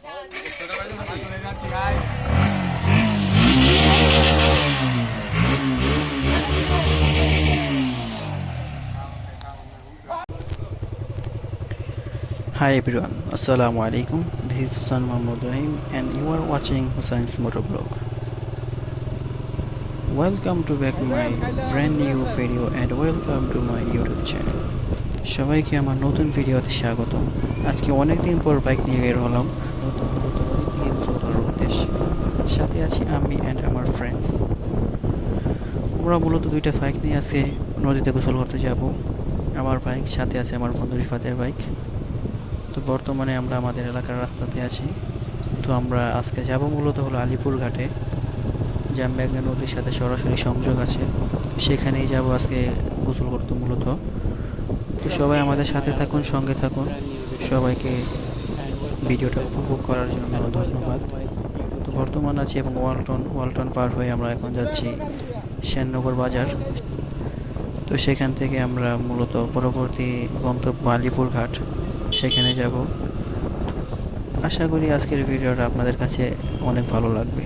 Hi everyone, Assalamu alaikum. This is Hussain Muhammad Rahim and you are watching Hussain's Motovlog. Welcome to back my brand new video and welcome to my YouTube channel. সবাইকে আমার নতুন ভিডিওতে স্বাগতম। আজকে অনেক দিন পর bike নিয়ে বের হলাম নতুন নতুন দিকে গোসল করার উদ্দেশ্যে। সাথে আছি আমি এন্ড আমার ফ্রেন্ডস। আমরা মূলত দুইটা বাইক নিয়ে আজকে নদীতে গোসল করতে যাব। আমার বাইক সাথে আছে আমার বন্ধু রিফাতের বাইক। তো বর্তমানে আমরা আমাদের এলাকার রাস্তাতে আছি। তো আমরা আজকে যাব মূলত হলো আলিপুর ঘাটে, জামবেগনা নদীর সাথে সরাসরি সংযোগ আছে। সেখানেই যাব আজকে গোসল করতে মূলত। তো সবাই আমাদের সাথে থাকুন, সঙ্গে থাকুন। সবাইকে ভিডিওটা উপভোগ করার জন্য ধন্যবাদ। তো বর্তমান আছি এবং ওয়ালটন পার হয়ে আমরা এখন যাচ্ছি শ্যামনগর বাজার। তো সেখান থেকে আমরা মূলত পরবর্তী গন্তব্য আলিপুর ঘাট, সেখানে যাব। আশা করি আজকের ভিডিওটা আপনাদের কাছে অনেক ভালো লাগবে।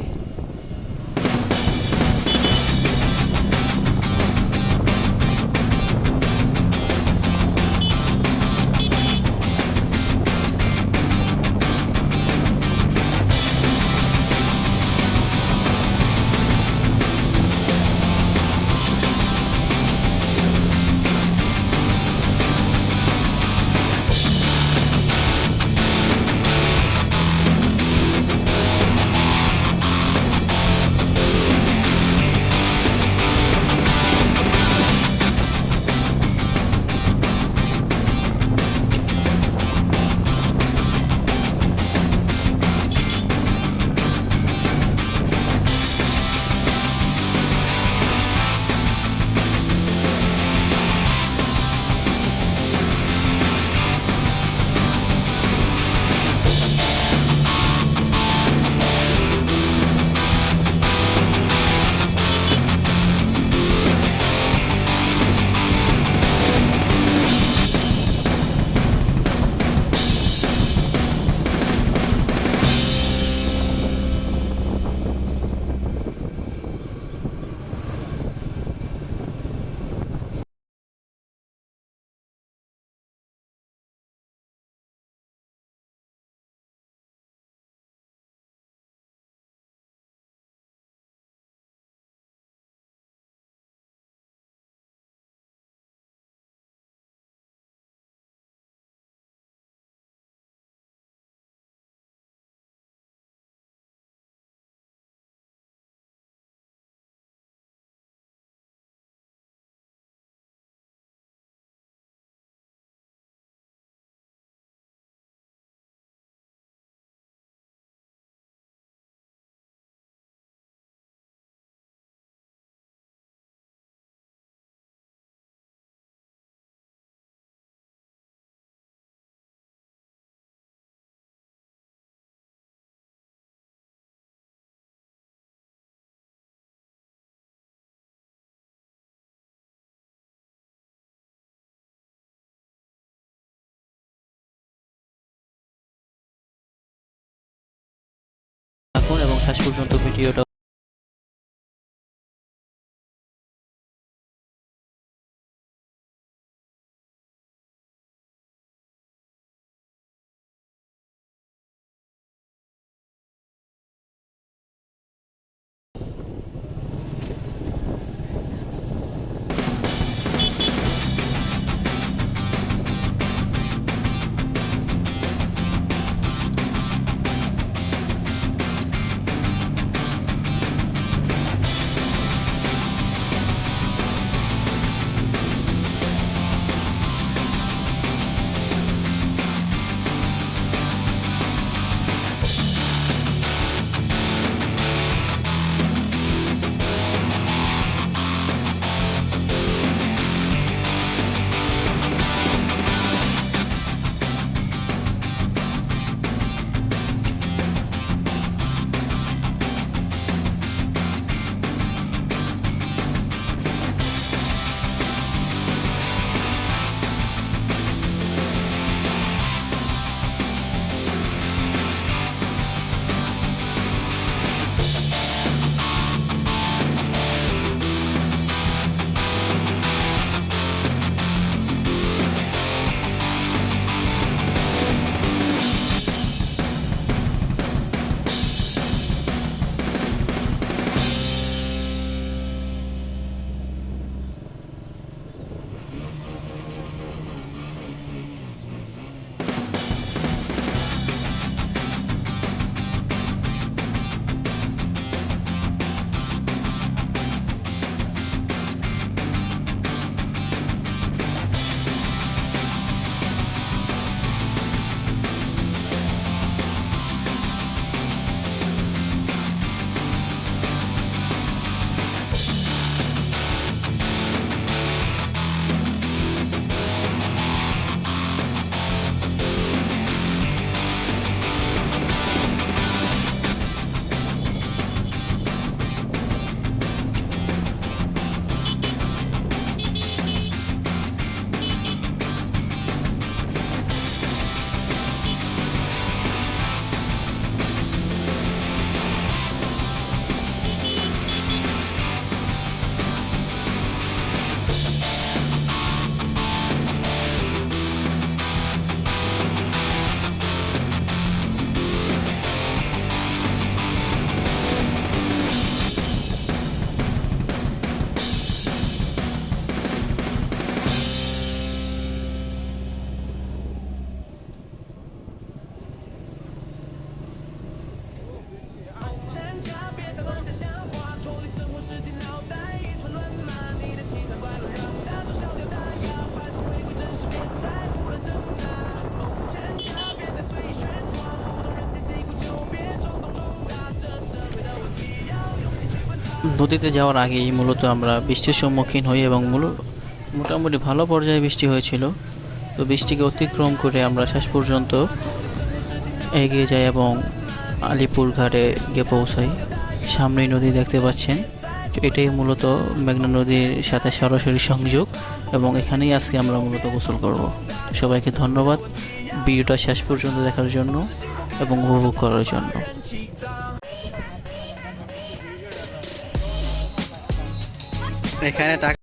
এবং শেষ পর্যন্ত ভিডিওটা নদীতে যাওয়ার আগেই মূলত আমরা বৃষ্টির সম্মুখীন হই এবং মোটামুটি ভালো পর্যায়ে বৃষ্টি হয়েছিল। তো বৃষ্টিকে অতিক্রম করে আমরা শেষ পর্যন্ত এগিয়ে যাই এবং আলিপুর ঘাটে গিয়ে পৌঁছাই। সামনেই নদী দেখতে পাচ্ছেন, এটাই মূলত মেঘনা নদীর সাথে সরাসরি সংযোগ এবং এখানেই আজকে আমরা মূলত গোসল করব। সবাইকে ধন্যবাদ ভিডিওটা শেষ পর্যন্ত দেখার জন্য এবং উপভোগ করার জন্য। এখানে টাকা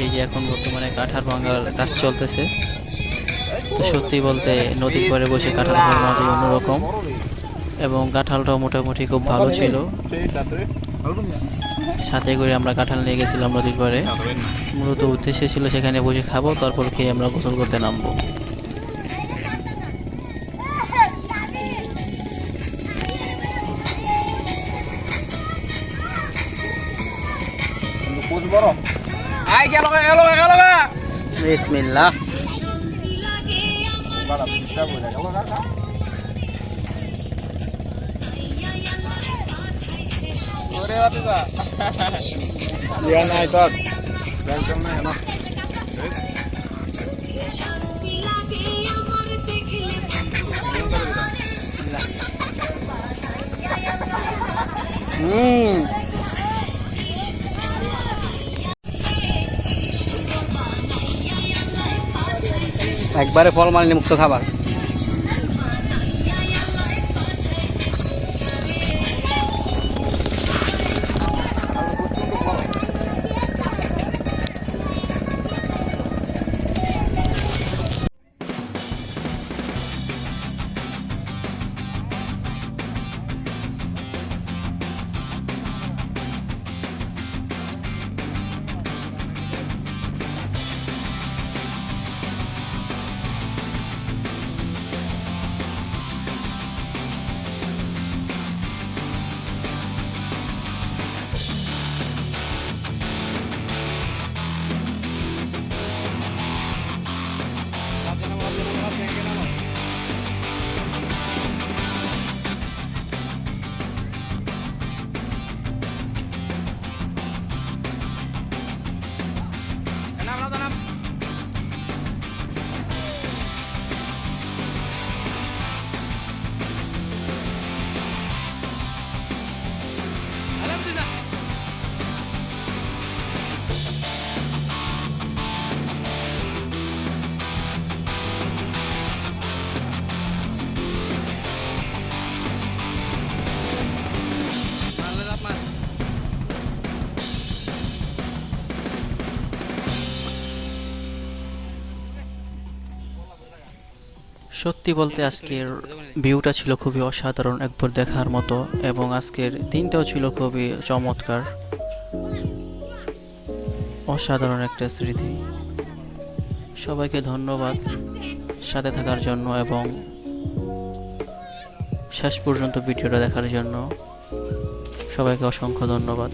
এই যে এখন বর্তমানে কাঁঠাল ভাঙার কাজ চলতেছে। তো সত্যি বলতে নদীর পাড়ে বসে কাঁঠাল খাওয়ার মজাই অন্যরকম এবং কাঁঠালটাও মোটামুটি খুব ভালো ছিল। সাথে করে আমরা কাঁঠাল নিয়ে গেছিলাম নদীর পাড়ে, মূলত উদ্দেশ্য ছিল সেখানে বসে খাবো, তারপর খেয়ে আমরা গোসল করতে নামবো। বিসমিল্লাহ। একবারে ফলমালিনী মুক্ত খাবার। সত্যি বলতে আজকের ভিউটা ছিল খুবই অসাধারণ, একবার দেখার মতো এবং আজকের দিনটাও ছিল খুবই চমৎকার, অসাধারণ একটা স্মৃতি। সবাইকে ধন্যবাদ সাথে থাকার জন্য এবং শেষ পর্যন্ত ভিডিওটা দেখার জন্য। সবাইকে অসংখ্য ধন্যবাদ।